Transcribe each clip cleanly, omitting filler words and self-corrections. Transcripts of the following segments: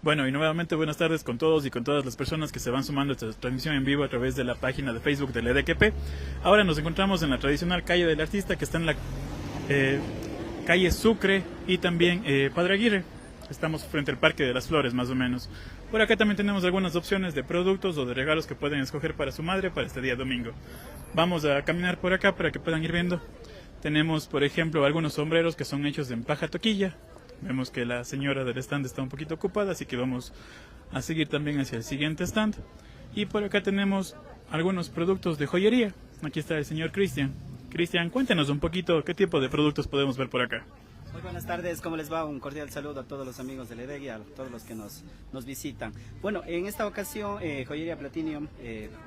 Bueno, y nuevamente buenas tardes con todos y con todas las personas que se van sumando a esta transmisión en vivo a través de la página de Facebook del EDQP. Ahora nos encontramos en la tradicional calle del Artista, que está en la calle Sucre y también Padre Aguirre. Estamos frente al Parque de las Flores, más o menos. Por acá también tenemos algunas opciones de productos o de regalos que pueden escoger para su madre para este día domingo. Vamos a caminar por acá para que puedan ir viendo. Tenemos, por ejemplo, algunos sombreros que son hechos en paja toquilla. Vemos que la señora del stand está un poquito ocupada, así que vamos a seguir también hacia el siguiente stand. Y por acá tenemos algunos productos de joyería. Aquí está el señor Cristian. Cristian, cuéntenos un poquito qué tipo de productos podemos ver por acá. Muy buenas tardes, ¿cómo les va? Un cordial saludo a todos los amigos de Ledegui, a todos los que nos visitan. Bueno, en esta ocasión, Joyería Platinum,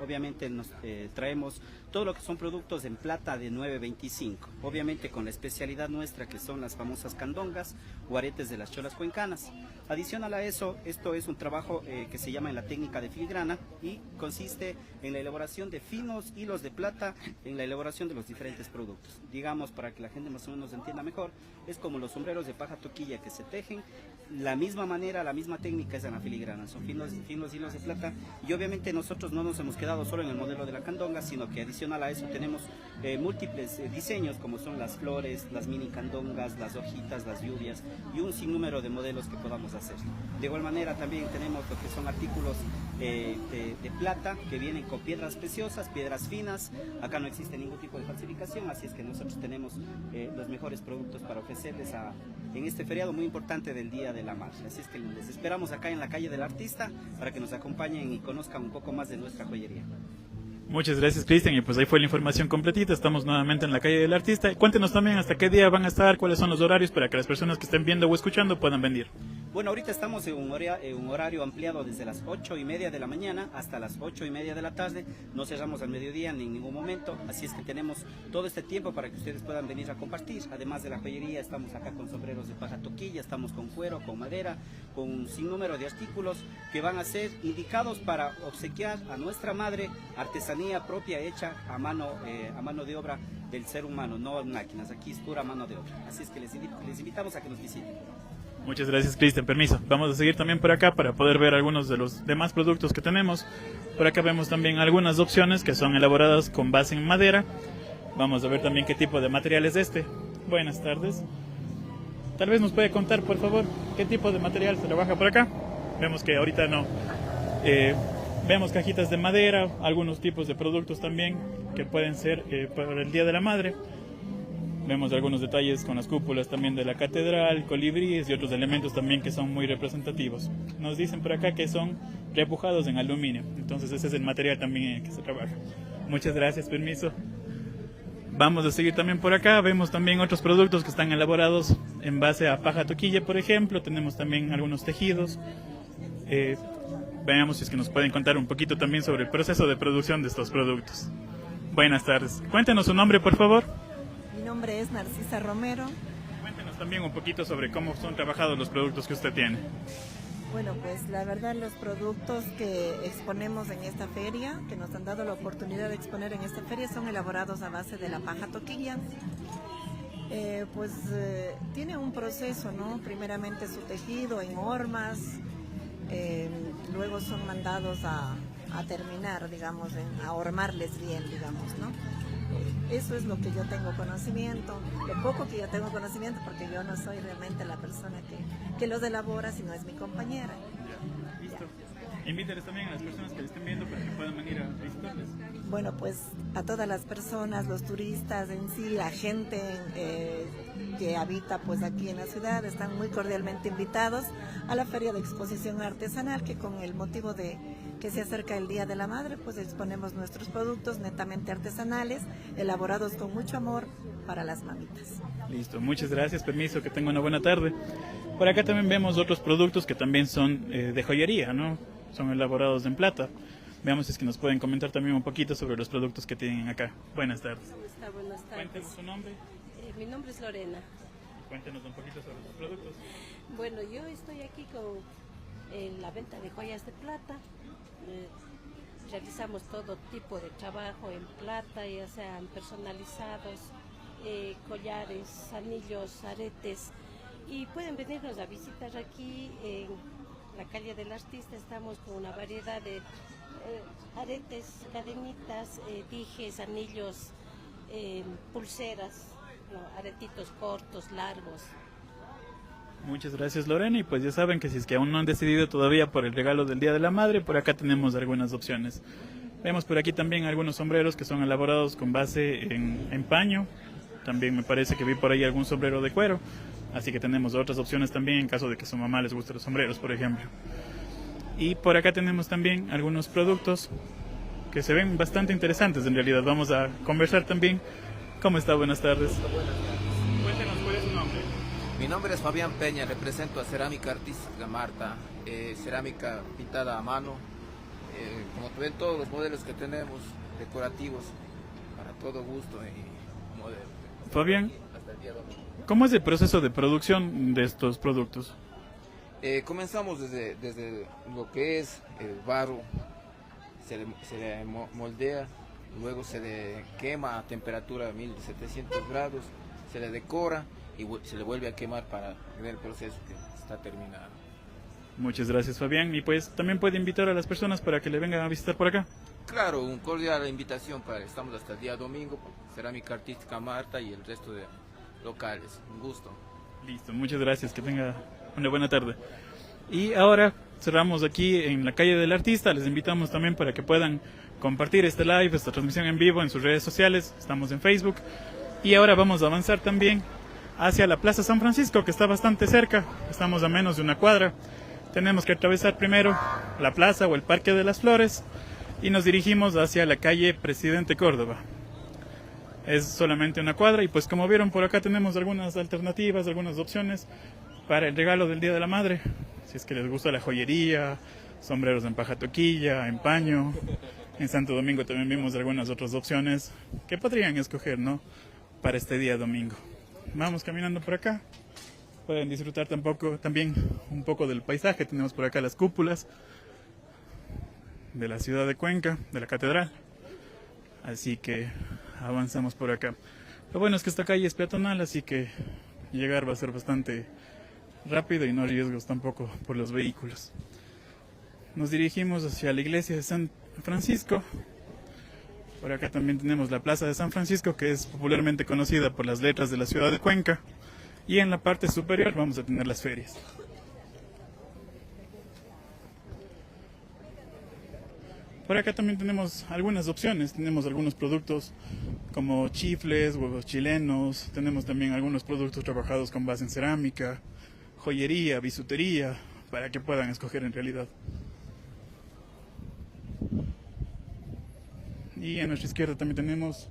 obviamente nos traemos todo lo que son productos en plata de 925, obviamente con la especialidad nuestra que son las famosas candongas o aretes de las cholas cuencanas. Adicional a eso, esto es un trabajo que se llama en la técnica de filigrana y consiste en la elaboración de finos hilos de plata, en la elaboración de los diferentes productos. Digamos, para que la gente más o menos entienda mejor, es como los sombreros de paja toquilla que se tejen, la misma manera, la misma técnica es en la filigrana, son finos hilos de plata, y obviamente nosotros no nos hemos quedado solo en el modelo de la candonga, sino que adicional a eso tenemos múltiples diseños como son las flores, las mini candongas, las hojitas, las lluvias y un sinnúmero de modelos que podamos hacer. De igual manera también tenemos lo que son artículos de plata que vienen con piedras preciosas, piedras finas. Acá no existe ningún tipo de falsificación, así es que nosotros tenemos los mejores productos para ofrecerles en este feriado muy importante del Día de la Madre. Así es que les esperamos acá en la calle del Artista para que nos acompañen y conozcan un poco más de nuestra joyería. Muchas gracias, Cristian, y pues ahí fue la información completita. Estamos nuevamente en la calle del Artista. Cuéntenos también hasta qué día van a estar, cuáles son los horarios para que las personas que estén viendo o escuchando puedan venir. Bueno, ahorita estamos en un horario ampliado desde las 8:30 de la mañana hasta las 8:30 de la tarde. No cerramos al mediodía ni en ningún momento, así es que tenemos todo este tiempo para que ustedes puedan venir a compartir. Además de la joyería, estamos acá con sombreros de paja toquilla, estamos con cuero, con madera, con un sinnúmero de artículos que van a ser indicados para obsequiar a nuestra madre artesanía propia hecha a mano de obra del ser humano, no máquinas. Aquí es pura mano de obra. Así es que les invitamos a que nos visiten. Muchas gracias, Cristian. Permiso. Vamos a seguir también por acá para poder ver algunos de los demás productos que tenemos. Por acá vemos también algunas opciones que son elaboradas con base en madera. Vamos a ver también qué tipo de material es este. Buenas tardes. Tal vez nos puede contar, por favor, qué tipo de material se trabaja por acá. Vemos que ahorita no. Vemos cajitas de madera, algunos tipos de productos también que pueden ser para el Día de la Madre. Vemos algunos detalles con las cúpulas también de la catedral, colibríes y otros elementos también que son muy representativos. Nos dicen por acá que son repujados en aluminio, entonces ese es el material también en el que se trabaja. Muchas gracias, permiso. Vamos a seguir también por acá, vemos también otros productos que están elaborados en base a paja toquilla, por ejemplo. Tenemos también algunos tejidos. Veamos si es que nos pueden contar un poquito también sobre el proceso de producción de estos productos. Buenas tardes. Cuéntenos su nombre, por favor. Mi nombre es Narcisa Romero. Cuéntenos también un poquito sobre cómo son trabajados los productos que usted tiene. Bueno, pues la verdad los productos que exponemos en esta feria, que nos han dado la oportunidad de exponer en esta feria, son elaborados a base de la paja toquilla. Tiene un proceso, ¿no? Primeramente su tejido en hormas, luego son mandados a terminar, digamos, a hormarles bien, digamos, ¿no? Eso es lo que yo tengo conocimiento, lo poco que yo tengo conocimiento, porque yo no soy realmente la persona que los elabora, sino es mi compañera. Ya, listo. Invíteles también a las personas que les estén viendo para que puedan venir a visitarles. Bueno, pues a todas las personas, los turistas en sí, la gente que habita pues aquí en la ciudad, están muy cordialmente invitados a la Feria de Exposición Artesanal, que con el motivo de que se acerca el Día de la Madre, pues exponemos nuestros productos netamente artesanales, elaborados con mucho amor para las mamitas. Listo, muchas gracias, permiso, que tenga una buena tarde. Por acá también vemos otros productos que también son de joyería, ¿no? Son elaborados en plata. Veamos si es que nos pueden comentar también un poquito sobre los productos que tienen acá. Buenas tardes. ¿Cómo está? Buenas tardes. Cuéntenos su nombre. Mi nombre es Lorena. Cuéntenos un poquito sobre los productos. Bueno, yo estoy aquí con la venta de joyas de plata. Realizamos todo tipo de trabajo en plata, ya sean personalizados, collares, anillos, aretes, y pueden venirnos a visitar aquí en la calle del artista, estamos con una variedad de aretes, cadenitas, dijes, anillos, pulseras, ¿no? Aretitos cortos, largos. Muchas gracias, Lorena, y pues ya saben que si es que aún no han decidido todavía por el regalo del Día de la Madre, por acá tenemos algunas opciones. Vemos por aquí también algunos sombreros que son elaborados con base en paño. También me parece que vi por ahí algún sombrero de cuero. Así que tenemos otras opciones también en caso de que a su mamá les gusten los sombreros, por ejemplo. Y por acá tenemos también algunos productos que se ven bastante interesantes en realidad. Vamos a conversar también. ¿Cómo está? Buenas tardes. Cuéntenos cuál es su nombre. Mi nombre es Fabián Peña, represento a Cerámica Artística Marta, cerámica pintada a mano, como ven todos los modelos que tenemos, decorativos, para todo gusto y modelo. Fabián, Hasta el día de hoy. ¿cómo es el proceso de producción de estos productos? Comenzamos desde lo que es el barro, se le moldea, luego se le quema a temperatura de 1700 grados, se le decora y se le vuelve a quemar para ver el proceso que está terminado. Muchas gracias, Fabián. Y pues también puede invitar a las personas para que le vengan a visitar por acá. Claro, un cordial invitación estamos hasta el día domingo, Cerámica Artística Marta y el resto de locales. Un gusto. Listo, muchas gracias, que tenga una buena tarde. Y ahora cerramos aquí en la calle del artista. Les invitamos también para que puedan compartir este live, esta transmisión en vivo en sus redes sociales. Estamos en Facebook. Y ahora vamos a avanzar también hacia la Plaza San Francisco, que está bastante cerca. Estamos a menos de una cuadra. Tenemos que atravesar primero la plaza o el Parque de las Flores y nos dirigimos hacia la calle Presidente Córdoba. Es solamente una cuadra y pues como vieron por acá tenemos algunas alternativas, algunas opciones para el regalo del Día de la Madre. Si es que les gusta la joyería, sombreros en paja toquilla, en paño. En Santo Domingo también vimos algunas otras opciones que podrían escoger, ¿no? Para este día domingo. Vamos caminando por acá. Pueden disfrutar también un poco del paisaje. Tenemos por acá las cúpulas de la ciudad de Cuenca, de la catedral. Así que avanzamos por acá. Lo bueno es que esta calle es peatonal, así que llegar va a ser bastante rápido y no hay riesgos tampoco por los vehículos. Nos dirigimos hacia la iglesia de San Francisco. Por acá también tenemos la Plaza de San Francisco, que es popularmente conocida por las letras de la ciudad de Cuenca. Y en la parte superior vamos a tener las ferias. Por acá también tenemos algunas opciones. Tenemos algunos productos como chifles, huevos chilenos. Tenemos también algunos productos trabajados con base en cerámica, joyería, bisutería, para que puedan escoger en realidad. Y a nuestra izquierda también tenemos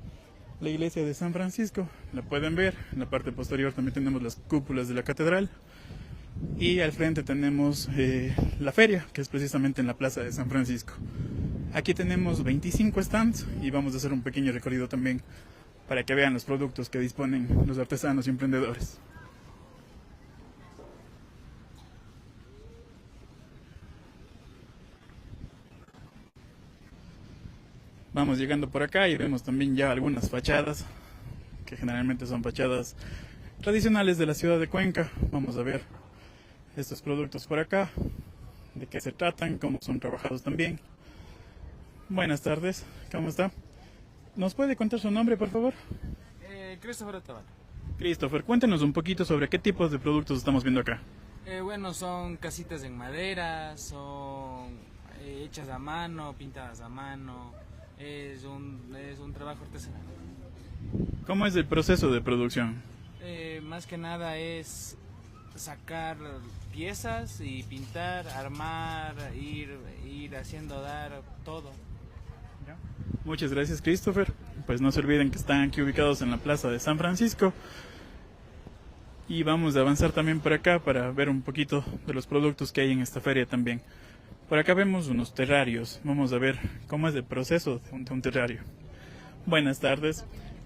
la iglesia de San Francisco, la pueden ver. En la parte posterior también tenemos las cúpulas de la catedral. Y al frente tenemos la feria, que es precisamente en la plaza de San Francisco. Aquí tenemos 25 stands y vamos a hacer un pequeño recorrido también para que vean los productos que disponen los artesanos y emprendedores. Vamos llegando por acá y vemos también ya algunas fachadas, que generalmente son fachadas tradicionales de la ciudad de Cuenca. Vamos a ver estos productos por acá, de qué se tratan, cómo son trabajados también. Buenas tardes, ¿cómo está? ¿Nos puede contar su nombre, por favor? Christopher Otaval. Christopher, cuéntenos un poquito sobre qué tipos de productos estamos viendo acá. Bueno, son casitas en madera, son hechas a mano, pintadas a mano. Es un trabajo artesanal. ¿Cómo es el proceso de producción? Más que nada es sacar piezas y pintar, armar, ir haciendo dar todo. Muchas gracias, Christopher. Pues no se olviden que están aquí ubicados en la plaza de San Francisco. Y vamos a avanzar también por acá para ver un poquito de los productos que hay en esta feria también. Por acá vemos unos terrarios. Vamos a ver cómo es el proceso de un terrario. Buenas tardes.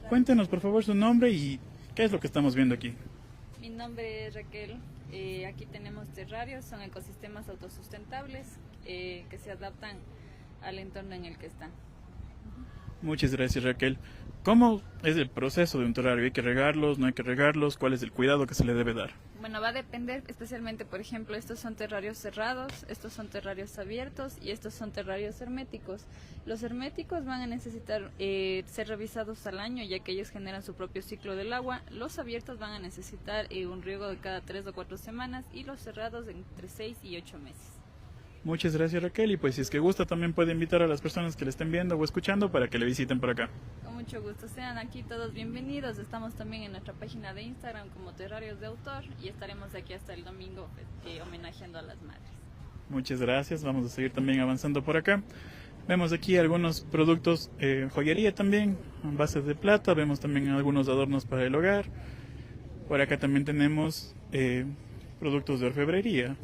Cuéntenos por favor su nombre y qué es lo que estamos viendo aquí. Mi nombre es Raquel. Aquí tenemos terrarios, son ecosistemas autosustentables que se adaptan al entorno en el que están. Muchas gracias, Raquel. ¿Cómo es el proceso de un terrario? ¿Hay que regarlos? ¿No hay que regarlos? ¿Cuál es el cuidado que se le debe dar? Bueno, va a depender especialmente, por ejemplo, estos son terrarios cerrados, estos son terrarios abiertos y estos son terrarios herméticos. Los herméticos van a necesitar ser revisados al año, ya que ellos generan su propio ciclo del agua. Los abiertos van a necesitar un riego de cada 3 o 4 semanas y los cerrados entre 6 y 8 meses. Muchas gracias, Raquel, y pues si es que gusta también puede invitar a las personas que le estén viendo o escuchando para que le visiten por acá. Con mucho gusto, sean aquí todos bienvenidos. Estamos también en nuestra página de Instagram como Terrarios de Autor y estaremos aquí hasta el domingo homenajeando a las madres. Muchas gracias, vamos a seguir también avanzando por acá. Vemos aquí algunos productos, joyería también, en base de plata, vemos también algunos adornos para el hogar. Por acá también tenemos productos de orfebrería.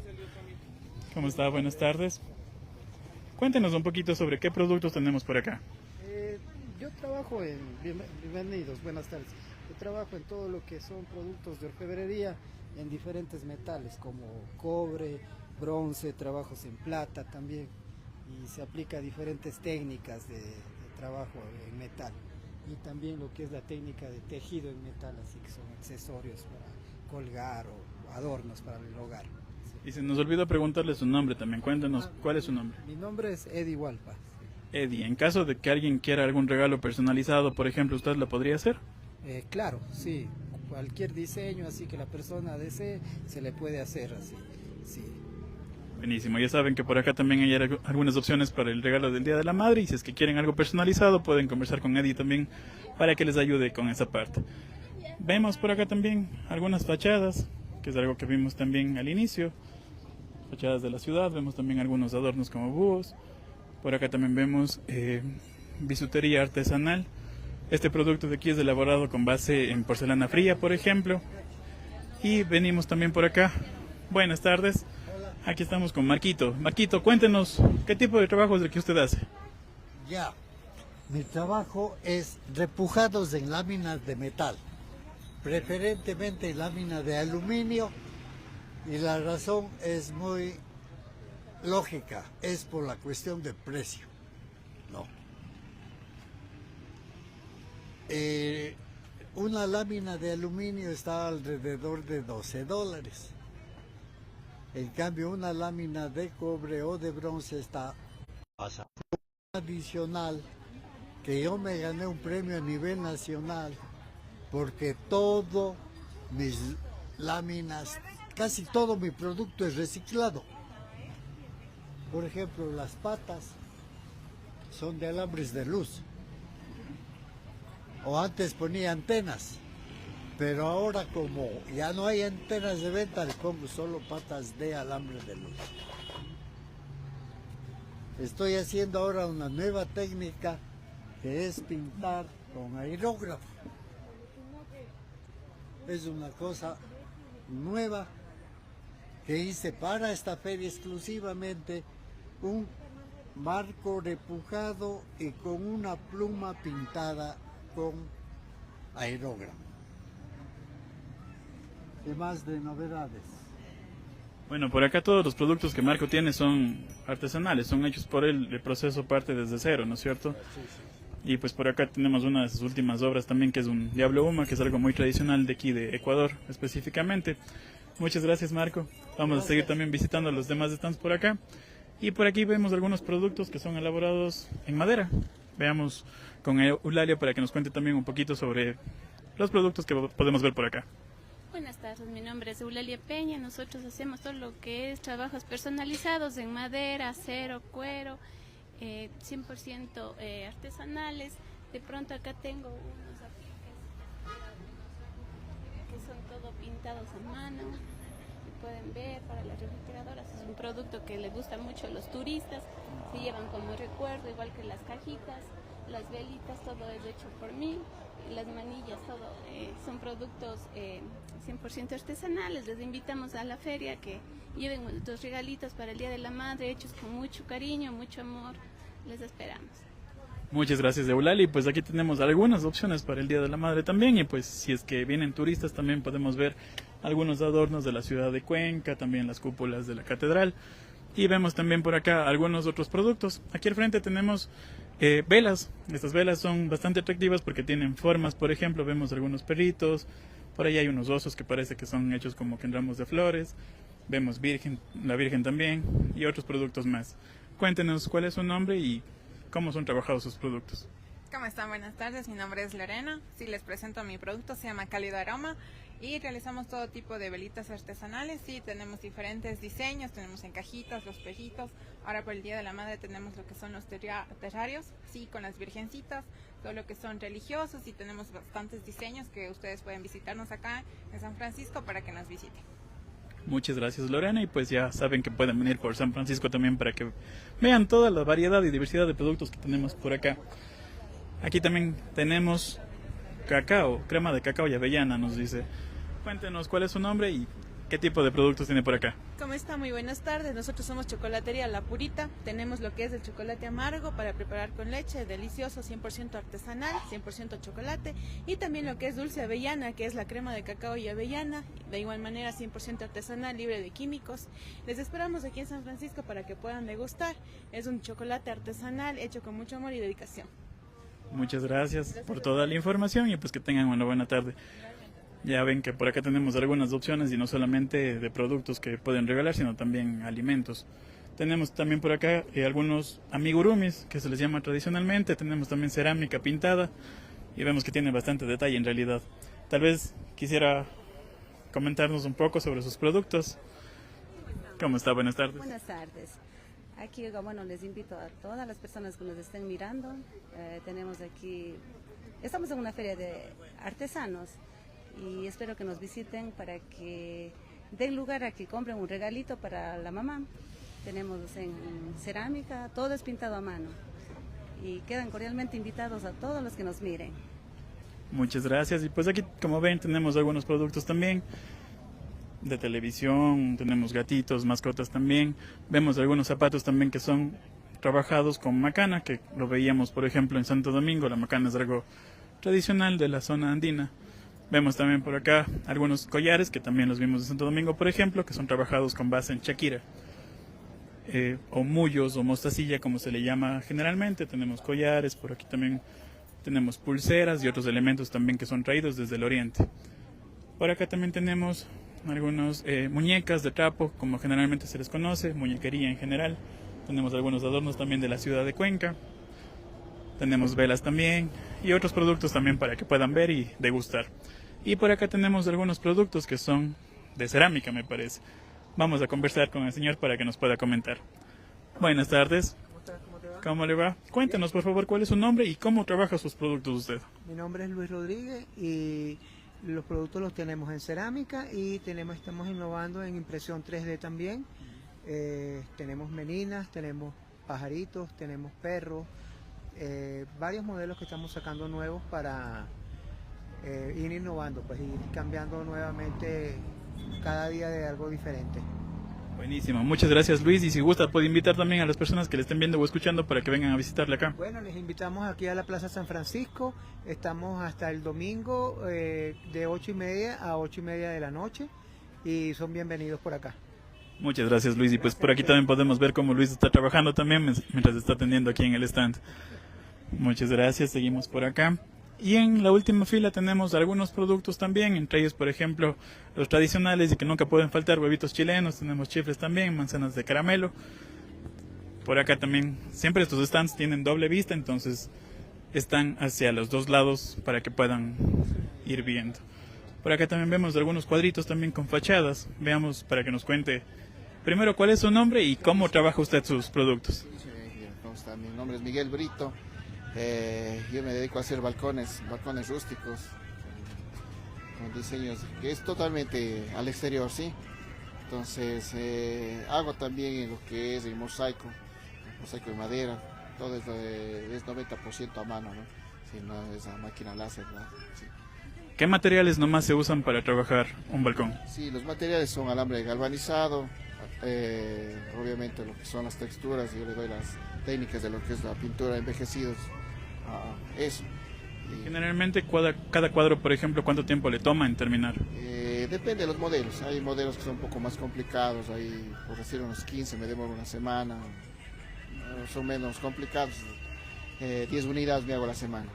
¿Cómo está? Buenas tardes. Cuéntenos un poquito sobre qué productos tenemos por acá. Yo trabajo bienvenidos, buenas tardes. Yo trabajo en todo lo que son productos de orfebrería en diferentes metales como cobre, bronce, trabajos en plata también. Y se aplica diferentes técnicas de trabajo en metal. Y también lo que es la técnica de tejido en metal, así que son accesorios para colgar o adornos para el hogar. Y se nos olvidó preguntarle su nombre también. Cuéntanos, ¿cuál es su nombre? Mi nombre es Eddie Walpa. Eddie, en caso de que alguien quiera algún regalo personalizado, por ejemplo, ¿usted lo podría hacer? Claro, sí. Cualquier diseño así que la persona desee, se le puede hacer así, sí. Buenísimo, ya saben que por acá también hay algunas opciones para el regalo del Día de la Madre y si es que quieren algo personalizado pueden conversar con Eddie también para que les ayude con esa parte. Vemos por acá también algunas fachadas, que es algo que vimos también al inicio, fachadas de la ciudad, vemos también algunos adornos como búhos, por acá también vemos bisutería artesanal. Este producto de aquí es elaborado con base en porcelana fría, por ejemplo, y venimos también por acá. Buenas tardes. Aquí estamos con Marquito. Marquito, cuéntenos, ¿qué tipo de trabajo es el que usted hace? Ya, mi trabajo es repujados en láminas de metal, preferentemente láminas de aluminio, y la razón es muy lógica, es por la cuestión de precio, ¿no? Una lámina de aluminio está alrededor de $12. En cambio, una lámina de cobre o de bronce está más adicional, que yo me gané un premio a nivel nacional porque todo mis láminas, casi todo mi producto es reciclado. Por ejemplo, las patas son de alambres de luz. O antes ponía antenas. Pero ahora como ya no hay antenas de venta, le pongo solo patas de alambre de luz. Estoy haciendo ahora una nueva técnica que es pintar con aerógrafo. Es una cosa nueva que hice para esta feria exclusivamente, un marco repujado y con una pluma pintada con aerógrafo. ¿Qué más de novedades? Bueno, por acá todos los productos que Marco tiene son artesanales, son hechos por él, el proceso parte desde cero, ¿no es cierto? Sí, sí. Y pues por acá tenemos una de sus últimas obras también, que es un Diablo Huma, que es algo muy tradicional de aquí, de Ecuador específicamente. Muchas gracias, Marco. Vamos a seguir también visitando los demás stands por acá. Y por aquí vemos algunos productos que son elaborados en madera. Veamos con Eulalia para que nos cuente también un poquito sobre los productos que podemos ver por acá. Buenas tardes, mi nombre es Eulalia Peña. Nosotros hacemos todo lo que es trabajos personalizados en madera, acero, cuero, 100% artesanales. De pronto acá tengo unos apliques que son todo pintados a mano. Pueden ver, para las refrigeradoras es un producto que le gusta mucho a los turistas, se llevan como recuerdo, igual que las cajitas, las velitas, todo es hecho por mí, las manillas, todo son productos 100% artesanales. Les invitamos a la feria que lleven nuestros regalitos para el Día de la Madre, hechos con mucho cariño, mucho amor. Les esperamos. Muchas gracias, Eulalia. Y pues aquí tenemos algunas opciones para el Día de la Madre también. Y pues si es que vienen turistas también podemos ver algunos adornos de la ciudad de Cuenca, también las cúpulas de la catedral. Y vemos también por acá algunos otros productos. Aquí al frente tenemos velas. Estas velas son bastante atractivas porque tienen formas, por ejemplo, vemos algunos perritos, Por ahí hay unos osos que parece que son hechos como que en ramos de flores. Vemos la Virgen también y otros productos más. Cuéntenos cuál es su nombre y cómo son trabajados sus productos. ¿Cómo están? Buenas tardes, mi nombre es Lorena. Sí, les presento mi producto, se llama Cálido Aroma y realizamos todo tipo de velitas artesanales. Sí, tenemos diferentes diseños, tenemos en cajitas, los pejitos. Ahora por el Día de la Madre tenemos lo que son los terrarios, sí, con las virgencitas, todo lo que son religiosos y tenemos bastantes diseños que ustedes pueden visitarnos acá en San Francisco para que nos visiten. Muchas gracias, Lorena, y pues ya saben que pueden venir por San Francisco también para que vean toda la variedad y diversidad de productos que tenemos por acá. Aquí también tenemos cacao, crema de cacao y avellana, nos dice. Cuéntenos cuál es su nombre y qué tipo de productos tiene por acá. ¿Cómo está? Muy buenas tardes. Nosotros somos Chocolatería La Purita. Tenemos lo que es el chocolate amargo para preparar con leche, delicioso, 100% artesanal, 100% chocolate. Y también lo que es dulce avellana, que es la crema de cacao y avellana. De igual manera, 100% artesanal, libre de químicos. Les esperamos aquí en San Francisco para que puedan degustar. Es un chocolate artesanal hecho con mucho amor y dedicación. Muchas gracias por toda la información y pues que tengan una buena tarde. Ya ven que por acá tenemos algunas opciones y no solamente de productos que pueden regalar, sino también alimentos. Tenemos también por acá algunos amigurumis, que se les llama tradicionalmente. Tenemos también cerámica pintada y vemos que tiene bastante detalle en realidad. Tal vez quisiera comentarnos un poco sobre sus productos. ¿Cómo está? Buenas tardes. Buenas tardes. Aquí, bueno, les invito a todas las personas que nos estén mirando. Tenemos aquí, estamos en una feria de artesanos y espero que nos visiten para que den lugar a que compren un regalito para la mamá. Tenemos en cerámica, todo es pintado a mano y quedan cordialmente invitados a todos los que nos miren. Muchas gracias. Y pues aquí, como ven, tenemos algunos productos también de televisión, tenemos gatitos, mascotas también. Vemos algunos zapatos también que son trabajados con macana, que lo veíamos por ejemplo en Santo Domingo. La macana es algo tradicional de la zona andina. Vemos también por acá algunos collares que también los vimos en Santo Domingo, por ejemplo, que son trabajados con base en Shakira, o mullos o mostacilla como se le llama generalmente. Tenemos collares, por aquí también tenemos pulseras y otros elementos también que son traídos desde el oriente. Por acá también tenemos algunas muñecas de trapo, como generalmente se les conoce, muñequería en general. Tenemos algunos adornos también de la ciudad de Cuenca. Tenemos velas también y otros productos también para que puedan ver y degustar. Y por acá tenemos algunos productos que son de cerámica, me parece. Vamos a conversar con el señor para que nos pueda comentar. Buenas tardes. ¿Cómo le va? Cuéntenos por favor cuál es su nombre y cómo trabaja sus productos usted. Mi nombre es Luis Rodríguez y los productos los tenemos en cerámica y estamos innovando en impresión 3D también. Tenemos meninas, tenemos pajaritos, tenemos perros, varios modelos que estamos sacando nuevos para ir innovando, pues ir cambiando nuevamente cada día de algo diferente. Buenísimo, muchas gracias Luis, y si gusta puede invitar también a las personas que le estén viendo o escuchando para que vengan a visitarle acá. Bueno, les invitamos aquí a la Plaza San Francisco, estamos hasta el domingo de 8:30 a 8:30 de la noche y son bienvenidos por acá. Muchas gracias Luis, y pues por aquí también podemos ver cómo Luis está trabajando también mientras está atendiendo aquí en el stand. Muchas gracias, seguimos por acá. Y en la última fila tenemos algunos productos también, entre ellos por ejemplo los tradicionales y que nunca pueden faltar, huevitos chilenos, tenemos chifles también, manzanas de caramelo. Por acá también, siempre estos stands tienen doble vista, entonces están hacia los dos lados para que puedan ir viendo. Por acá también vemos algunos cuadritos también con fachadas. Veamos para que nos cuente primero cuál es su nombre y cómo trabaja usted sus productos. ¿Cómo está? Mi nombre es Miguel Brito. Yo me dedico a hacer balcones rústicos con diseños que es totalmente al exterior, ¿sí? Entonces hago también lo que es el mosaico de madera, todo es 90% a mano, ¿no? Si no es a máquina láser, ¿no? Sí. ¿Qué materiales nomás se usan para trabajar un balcón? Sí, los materiales son alambre galvanizado, obviamente lo que son las texturas, yo le doy las técnicas de lo que es la pintura envejecidos, eso. Generalmente cada cuadro, por ejemplo, ¿cuánto tiempo le toma en terminar? Depende de los modelos, hay modelos que son un poco más complicados, hay por decir unos 15 me demoro una semana, son menos complicados, 10 unidades me hago la semana.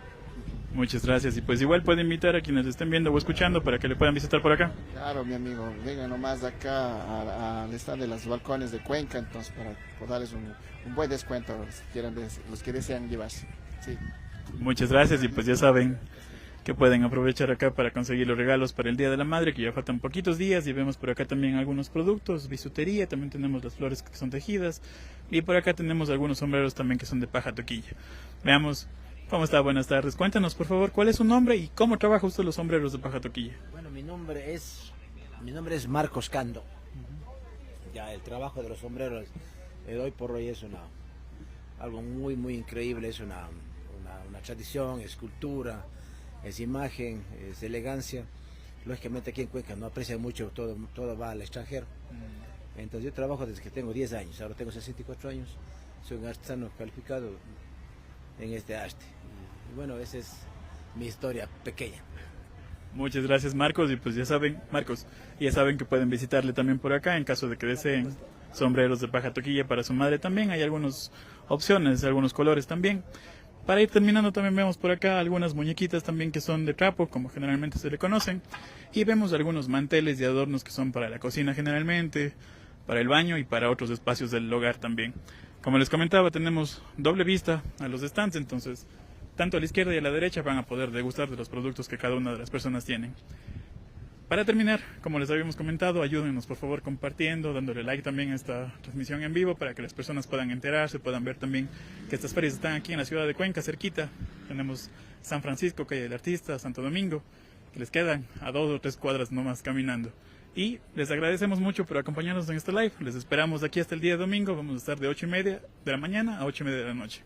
Muchas gracias, y pues igual puede invitar a quienes estén viendo o escuchando para que le puedan visitar por acá. Claro, mi amigo, vengan nomás acá al stand de los balcones de Cuenca, entonces para darles un buen descuento los que desean llevarse. Sí. Muchas gracias, y pues ya saben que pueden aprovechar acá para conseguir los regalos para el Día de la Madre, que ya faltan poquitos días, y vemos por acá también algunos productos, bisutería, también tenemos las flores que son tejidas, y por acá tenemos algunos sombreros también que son de paja toquilla. Veamos cómo está. Buenas tardes, cuéntanos por favor cuál es su nombre y cómo trabaja usted los sombreros de paja toquilla. Bueno, mi nombre es Marcos Cando. Ya el trabajo de los sombreros de hoy por hoy es algo muy muy increíble, es una tradición, es cultura, es imagen, es elegancia. Lógicamente aquí en Cuenca no aprecia mucho, todo va al extranjero. Entonces yo trabajo desde que tengo 10 años, ahora tengo 64 años, soy un artesano calificado en este arte. Y bueno, esa es mi historia pequeña. Muchas gracias, Marcos, y pues ya saben que pueden visitarle también por acá en caso de que deseen sombreros de paja toquilla para su madre. También hay algunas opciones, algunos colores también. Para ir terminando también vemos por acá algunas muñequitas también que son de trapo, como generalmente se le conocen, y vemos algunos manteles y adornos que son para la cocina generalmente, para el baño y para otros espacios del hogar también. Como les comentaba, tenemos doble vista a los stands, entonces tanto a la izquierda y a la derecha van a poder degustar de los productos que cada una de las personas tienen. Para terminar, como les habíamos comentado, ayúdenos por favor compartiendo, dándole like también a esta transmisión en vivo para que las personas puedan enterarse, puedan ver también que estas ferias están aquí en la ciudad de Cuenca, cerquita. Tenemos San Francisco, Calle del Artista, Santo Domingo, que les quedan a 2 o 3 cuadras nomás caminando. Y les agradecemos mucho por acompañarnos en este live. Les esperamos aquí hasta el día domingo. Vamos a estar de 8:30 de la mañana a 8:30 de la noche.